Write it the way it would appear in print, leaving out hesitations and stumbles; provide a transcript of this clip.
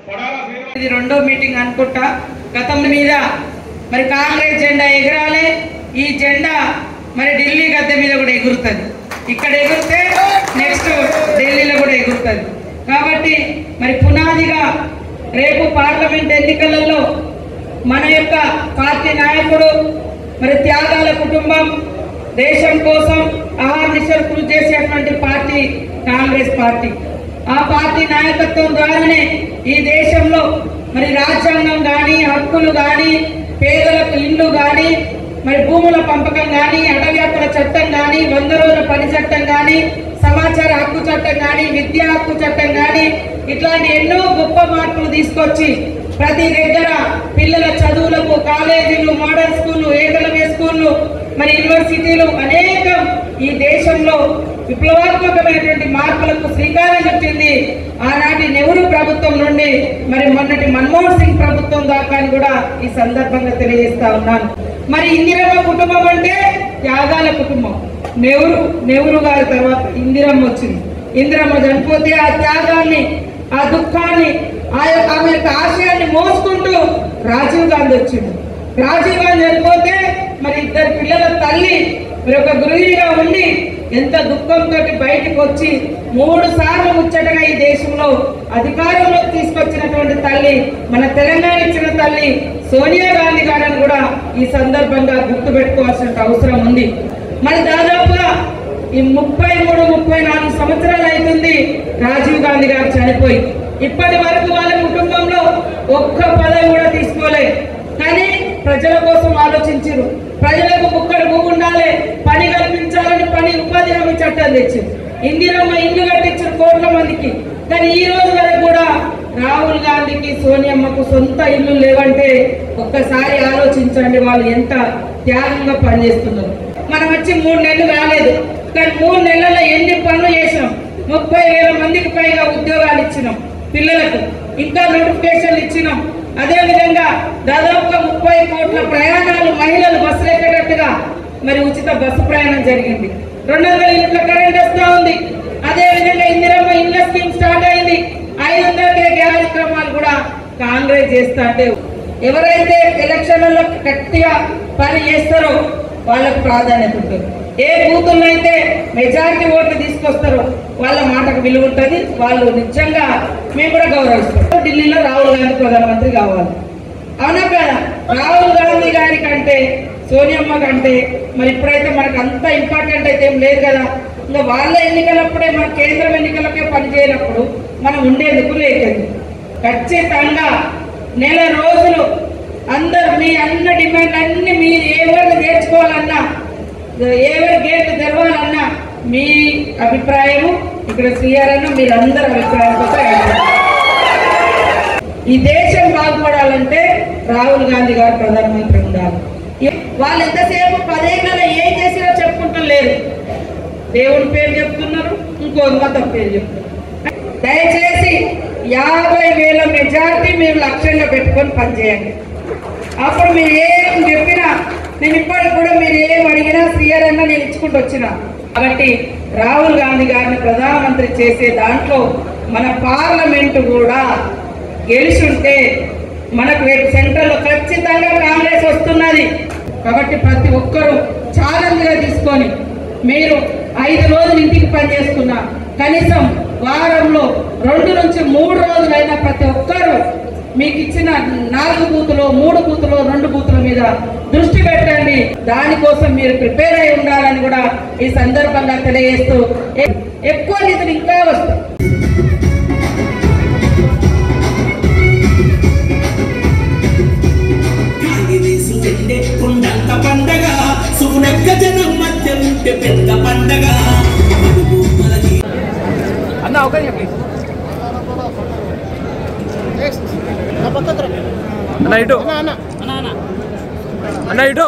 ఇది రెండో మీటింగ్ అనుకుంటా. గతం మీద మరి కాంగ్రెస్ జెండా ఎగరాలి, ఈ జెండా మరి ఢిల్లీ గద్దె మీద కూడా ఎగురుతుంది. ఇక్కడ ఎగురితే నెక్స్ట్ ఢిల్లీలో కూడా ఎగురుతుంది. కాబట్టి మరి పునాదిగా రేపు పార్లమెంట్ ఎన్నికలలో మన యొక్క పార్టీ నాయకుడు మరి త్యాగాల కుటుంబం దేశం కోసం అహర్నిశలు కృషి చేసేటువంటి పార్టీ కాంగ్రెస్ పార్టీ. ఆ పార్టీ నాయకత్వం ద్వారానే ఈ దేశంలో మరి రాజ్యాంగం కానీ, హక్కులు కానీ, పేదలకు ఇల్లు కానీ, మరి భూముల పంపకం కానీ, అటవీ హక్కుల చట్టం కానీ, 100 రోజుల పని చట్టం కానీ, సమాచార హక్కు చట్టం కానీ, విద్యా హక్కు చట్టం కానీ, ఇట్లాంటి ఎన్నో గొప్ప మార్పులు తీసుకొచ్చి ప్రతి దగ్గర పిల్లల చదువులకు కాలేజీలు, మోడల్ స్కూళ్ళు, ఏకలవ్య స్కూళ్ళు, మరి యూనివర్సిటీలు అనేకం ఈ దేశంలో విప్లవాత్మకమైనటువంటి మార్పులకు శ్రీకారం చుట్టింది. ఆనాటి నెహ్రూ ప్రభుత్వం నుండి మరి మొన్నటి మన్మోహన్ సింగ్ ప్రభుత్వం దాకా కూడా ఈ సందర్భంగా తెలియజేస్తా ఉన్నాను. మరి ఇందిరమ్మ కుటుంబం అంటే త్యాగాల కుటుంబం. నెహ్రూ గారి తర్వాత ఇందిరమ్మ వచ్చింది. ఇందిరమ్మ చనిపోతే ఆ త్యాగాన్ని, ఆ దుఃఖాన్ని, ఆమె యొక్క ఆశయాన్ని మోసుకుంటూ రాజీవ్ గాంధీ వచ్చింది. రాజీవ్ గాంధీ చనిపోతే మరి 2 పిల్లల తల్లి మరి ఒక గృహిణిగా ఉండి ఎంత దుఃఖంతో బయటకు వచ్చి 3 సార్లు ముచ్చటగా ఈ దేశంలో అధికారంలోకి తీసుకొచ్చినటువంటి తల్లి, మన తెలంగాణ ఇచ్చిన తల్లి సోనియా గాంధీ గారిని కూడా ఈ సందర్భంగా గుర్తుపెట్టుకోవాల్సిన అవసరం ఉంది. మరి దాదాపుగా ఈ 33-34 సంవత్సరాలు అవుతుంది రాజీవ్ గాంధీ గారు చనిపోయి. ఇప్పటి వరకు వాళ్ళ కుటుంబంలో ఒక్క పదవి కూడా తీసుకోలేదు. కానీ ప్రజల కోసం ఆలోచించారు. ప్రజలకు ముక్కడు భూమి ఉండాలి, పని కల్పించాలని పని ఉపాధి హామీ చట్టం తెచ్చింది. ఇందిరమ్మ ఇల్లు కట్టించారు కోట్ల మందికి. కానీ ఈ రోజు వరకు కూడా రాహుల్ గాంధీకి, సోనియమ్మకు సొంత ఇల్లు లేవంటే ఒక్కసారి ఆలోచించండి వాళ్ళు ఎంత త్యాగంగా పనిచేస్తున్నారు. మనం వచ్చి 3 నెలలు కాలేదు, కానీ 3 నెలల్లో ఎన్ని పనులు చేసినాం. 30,000 మందికి పైగా ఉద్యోగాలు ఇచ్చినాం పిల్లలకు, ఇంకా నోటిఫికేషన్లు ఇచ్చినాం. అదేవిధంగా దాదాపుగా 30 కోట్ల ప్రయాణాలు మహిళలు బస్సులు ఎక్కేటట్టుగా మరి ఉచిత బస్సు ప్రయాణం జరిగింది. 200 యూనిట్ల కరెంట్ వస్తూ ఉంది. అదేవిధంగా ఇందిరమ్మ ఇళ్ల స్కీమ్ స్టార్ట్ అయింది. 500 కార్యక్రమాలు కూడా కాంగ్రెస్ చేస్తా అంటే ఎవరైతే ఎలక్షన్లలో గట్టిగా పని చేస్తారో వాళ్ళకు ప్రాధాన్యత ఉంటుంది. ఏ బూతుల్లో అయితే మెజారిటీ ఓట్లు తీసుకొస్తారో వాళ్ళ మాటకు విలువ ఉంటుంది. వాళ్ళు నిజంగా మేము కూడా గౌరవిస్తాం. ఢిల్లీలో రాహుల్ గాంధీ ప్రధానమంత్రి కావాలి, అవునా కదా? రాహుల్ గాంధీ గారి కంటే, సోనియమ్మ కంటే మరి ఇప్పుడైతే మనకు అంత ఇంపార్టెంట్ అయితే ఏం లేదు కదా. ఇంకా వాళ్ళ ఎన్నికలప్పుడే, మన కేంద్రం ఎన్నికలకే పనిచేయనప్పుడు మనం ఉండేందుకు లేదు. ఖచ్చితంగా నెల రోజులు అందరు మీ అన్న డిమాండ్ అన్ని మీరు ఎవరిని నేర్చుకోవాలన్నా, ఎవరి గేట్ తెరవాలన్నా మీ అభిప్రాయము ఇక్కడ శ్రీయారన్న మీరందరూ అభిప్రాయంతో ఈ దేశం బాగుపడాలంటే రాహుల్ గాంధీ గారు ప్రధానమంత్రి ఉండాలి. వాళ్ళు ఎంతసేపు 10 ఏళ్ళలో ఏం చేసినా చెప్పుకుంటారు లేరు. దేవుడి పేరు చెప్తున్నారు, ఇంకో మతం పేరు చెప్తున్నారు. దయచేసి 50,000 మెజార్టీ మీరు లక్ష్యంగా పెట్టుకొని పనిచేయండి. అప్పుడు మీరు ఏం చెప్పినా, నేను ఇప్పటికి కూడా మీరు ఏం అడిగినా శ్రీయారన్న నేను ఇచ్చుకుంటూ వచ్చిన. కాబట్టి రాహుల్ గాంధీ గారిని ప్రధానమంత్రి చేసే దాంట్లో మన పార్లమెంటు కూడా గెలిచుంటే మనకు రేపు సెంట్రల్లో ఖచ్చితంగా కాంగ్రెస్ వస్తున్నది. కాబట్టి ప్రతి ఒక్కరూ ఛాలెంజ్గా తీసుకొని మీరు 5 రోజులు ఇంటికి పనిచేస్తున్నా కనీసం వారంలో 2 నుంచి 3 రోజులైనా ప్రతి ఒక్కరూ మీకు ఇచ్చిన 4 బూతులు, 3 బూతులు, 2 బూతుల మీద దృష్టి పెట్టండి. దానికోసం మీరు ప్రిపేర్ అయి ఉండాలని కూడా ఈ సందర్భంగా తెలియజేస్తూ ఎక్కువ నిధులు ఇంకా వస్తాయి. అన్న ఒక అన్న ఇటు అన్న ఇటు